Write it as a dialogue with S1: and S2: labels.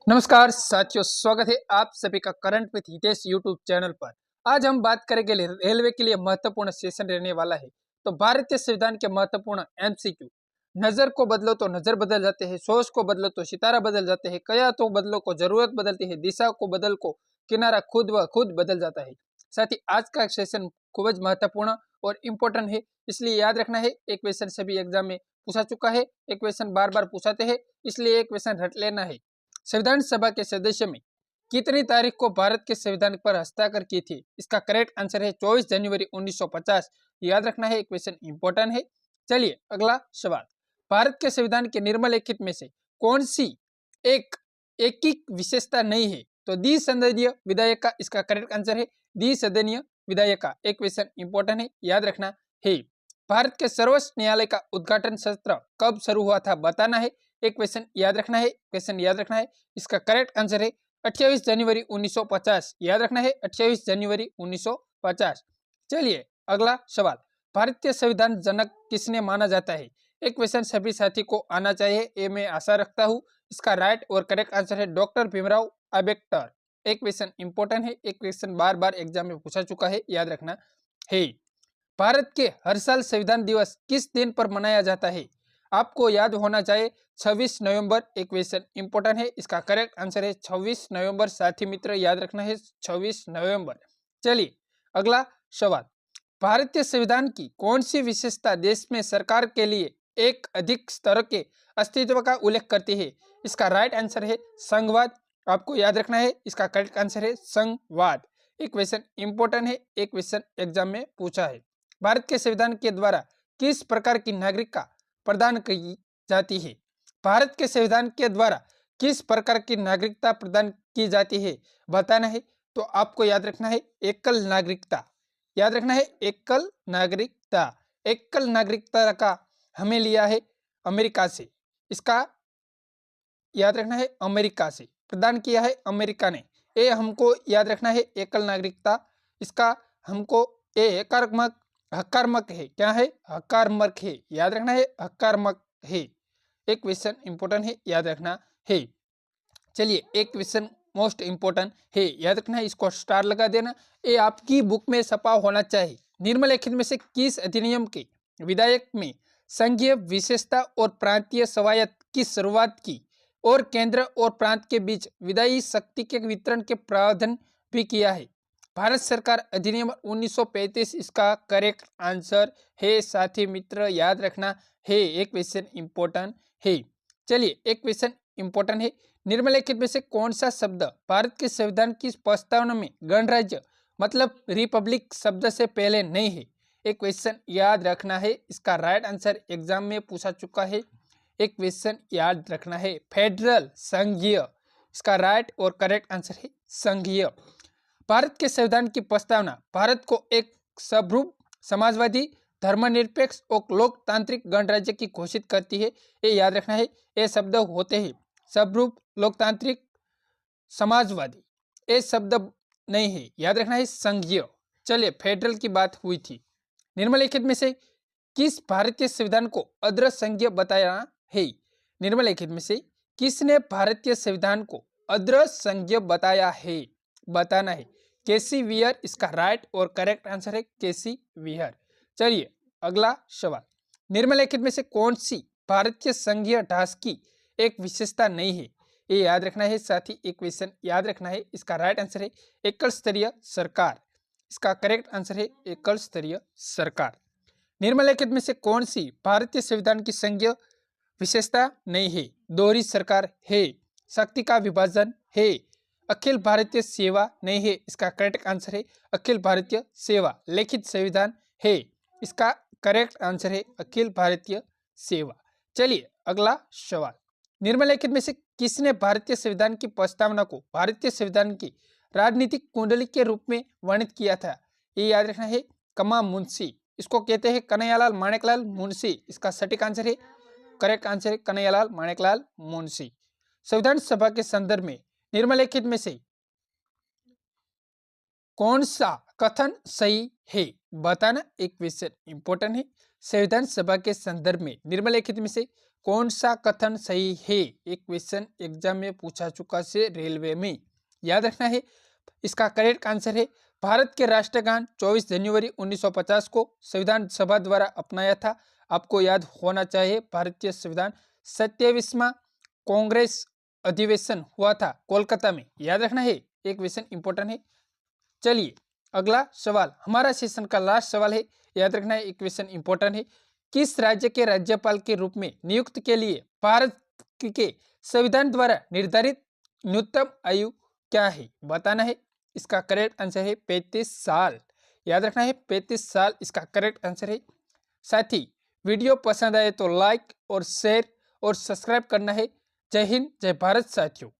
S1: नमस्कार साथियों, स्वागत है आप सभी का current with Hitesh YouTube channel पर। आज हम बात करेंगे रेलवे के लिए महत्वपूर्ण सेशन रहने वाला है। तो भारतीय संविधान के महत्वपूर्ण एमसीक्यू। नजर को बदलो तो नजर बदल जाते हैं, सोच को बदलो तो सितारा बदल जाते हैं, कया तो बदलो को जरूरत बदलती है, दिशा को बदल को किनारा खुद व खुद बदल जाता है। साथ ही आज का सेशन खूब महत्वपूर्ण और इम्पोर्टेंट है, इसलिए याद रखना है। एक क्वेश्चन सभी एग्जाम में पूछा चुका है, एक क्वेश्चन बार बार पूछाते हैं, इसलिए एक क्वेश्चन रट लेना है। संविधान सभा के सदस्य में कितनी तारीख को भारत के संविधान पर हस्ताक्षर की थी? इसका करेक्ट आंसर है 24 जनवरी 1950। याद रखना है, क्वेश्चन इंपॉर्टेंट है। चलिए अगला सवाल। भारत के संविधान के निम्नलिखित में से कौन सी एक एकीक विशेषता नहीं है? तो द्विसदनीय विधायिका इसका करेक्ट आंसर है। द्विसदनीय विधायिका एक क्वेश्चन इंपॉर्टेंट है, याद रखना है। भारत के सर्वोच्च न्यायालय का उद्घाटन सत्र कब शुरू हुआ था? बताना है। एक क्वेश्चन याद रखना है, क्वेश्चन याद रखना है। इसका करेक्ट आंसर है 28 जनवरी 1950। याद रखना है 28 जनवरी 1950। चलिए अगला सवाल। भारतीय संविधान जनक किसने माना जाता है? एक क्वेश्चन सभी साथी को आना चाहिए, ये मैं आशा रखता हूँ। इसका राइट और करेक्ट आंसर है डॉक्टर भीमराव अंबेडकर। एक क्वेश्चन इंपॉर्टेंट है, एक क्वेश्चन बार बार एग्जाम में पूछा चुका है, याद रखना है। भारत के हर साल संविधान दिवस किस दिन पर मनाया जाता है? आपको याद होना चाहिए 26 नवंबर। एक क्वेश्चन इंपॉर्टेंट है, इसका करेक्ट आंसर है 26 नवंबर। साथी मित्र याद रखना है 26 नवंबर। चलिए अगला सवाल। भारतीय संविधान की कौन सी विशेषता देश में सरकार के लिए एक अधिक स्तर के अस्तित्व का उल्लेख करती है? इसका राइट आंसर है संघवाद। आपको याद रखना है, इसका करेक्ट आंसर है संघवाद। एक क्वेश्चन इंपॉर्टेंट है, एक क्वेश्चन एग्जाम में पूछा है। भारत के संविधान के द्वारा किस प्रकार की नागरिकता प्रदान की जाती है? भारत के संविधान के द्वारा किस प्रकार की नागरिकता प्रदान की जाती है? बताना है। तो आपको याद रखना है एकल नागरिकता। याद रखना है एकल नागरिकता। एकल नागरिकता का हमें लिया है अमेरिका से। इसका याद रखना है अमेरिका से प्रदान किया है अमेरिका ने। ये हमको याद रखना है एकल नागरिकता। इसका हमको ये हकारमक है। क्या है? हकारमक है। याद रखना है हकारमक है। एक क्वेश्चन इंपॉर्टेंट है, याद रखना है। चलिए एक क्वेश्चन मोस्ट इंपॉर्टेंट है, याद रखना है, इसको स्टार लगा देना। ये आपकी बुक में छपा होना चाहिए। निम्नलिखित में से किस अधिनियम के विधायक में संघीय विशेषता और प्रांतीय स्वायत्त की शुरुआत की और केंद्र और प्रांत के बीच विधायी शक्ति के वितरण के प्रावधान भी किया है? भारत सरकार अधिनियम 1935 इसका करेक्ट आंसर है। साथी मित्र याद रखना है, एक क्वेश्चन इंपॉर्टेंट है। चलिए एक क्वेश्चन इंपॉर्टेंट है। निम्नलिखित में से कौन सा शब्द भारत के संविधान की प्रस्तावना में गणराज्य मतलब रिपब्लिक शब्द से पहले नहीं है? एक क्वेश्चन याद रखना है, इसका राइट आंसर एग्जाम में पूछा चुका है। एक क्वेश्चन याद रखना है फेडरल, संघीय। इसका राइट और करेक्ट आंसर है संघीय। भारत के संविधान की प्रस्तावना भारत को एक समरूप समाजवादी धर्मनिरपेक्ष और लोकतांत्रिक गणराज्य की घोषित करती है। ये याद रखना है, ये शब्द होते हैं समरूप, लोकतांत्रिक, समाजवादी। ये शब्द नहीं है, याद रखना है संघीय। चलिए फेडरल की बात हुई थी। निम्नलिखित में से किस भारतीय संविधान को अदृश्य संघीय बताया है? निम्नलिखित में से किसने भारतीय संविधान को अदृश्य संघीय बताया है? बताना है। केसी वियर इसका राइट और करेक्ट आंसर है केसी वियर। चलिए अगला सवाल। निम्नलिखित में से कौन सी भारतीय संघीय ढांचे की एक विशेषता नहीं है? ये याद रखना है साथी, एक क्वेश्चन याद रखना है। इसका राइट आंसर है एकल स्तरीय सरकार। इसका करेक्ट आंसर है एकल स्तरीय सरकार। निम्नलिखित में से कौन सी भारतीय संविधान की संघीय विशेषता नहीं है? दोहरी सरकार है, शक्ति का विभाजन है, अखिल भारतीय सेवा नहीं है। इसका करेक्ट आंसर है अखिल भारतीय सेवा। लिखित संविधान है, इसका करेक्ट आंसर है अखिल भारतीय सेवा। चलिए अगला सवाल। निम्नलिखित में से किसने भारतीय संविधान की प्रस्तावना को भारतीय संविधान की राजनीतिक कुंडली के रूप में वर्णित किया था? ये याद रखना है कमा मुंशी। इसको कहते हैं कन्हैयालाल माणिकलाल मुंशी। इसका सटीक आंसर है, करेक्ट आंसर है कन्हैयालाल माणिकलाल मुंशी। संविधान सभा के संदर्भ में निम्नलिखित में से कौन सा कथन सही है? बताना। एक क्वेश्चन इंपॉर्टेंट है। संविधान सभा के संदर्भ में निम्नलिखित में से कौन सा कथन सही है? एक क्वेश्चन एग्जाम में पूछा चुका से रेलवे में, याद रखना है। इसका करेक्ट आंसर है भारत के राष्ट्रगान 24 जनवरी 1950 को संविधान सभा द्वारा अपनाया था। आपको याद होना चाहिए भारतीय संविधान 27वां कांग्रेस अधिवेशन हुआ था कोलकाता में, याद रखना है। एक क्वेश्चन इंपॉर्टेंट है। चलिए अगला सवाल, हमारा सेशन का लास्ट सवाल है, याद रखना है। एक क्वेश्चन इंपॉर्टेंट है। किस राज्य के राज्यपाल के रूप में नियुक्त के लिए भारत के संविधान द्वारा निर्धारित न्यूनतम आयु क्या है? बताना है। इसका करेक्ट आंसर है 35 साल, याद रखना है 35 साल इसका करेक्ट आंसर है। साथ ही वीडियो पसंद आए तो लाइक और शेयर और सब्सक्राइब करना है। जय हिंद, जय भारत साथियों।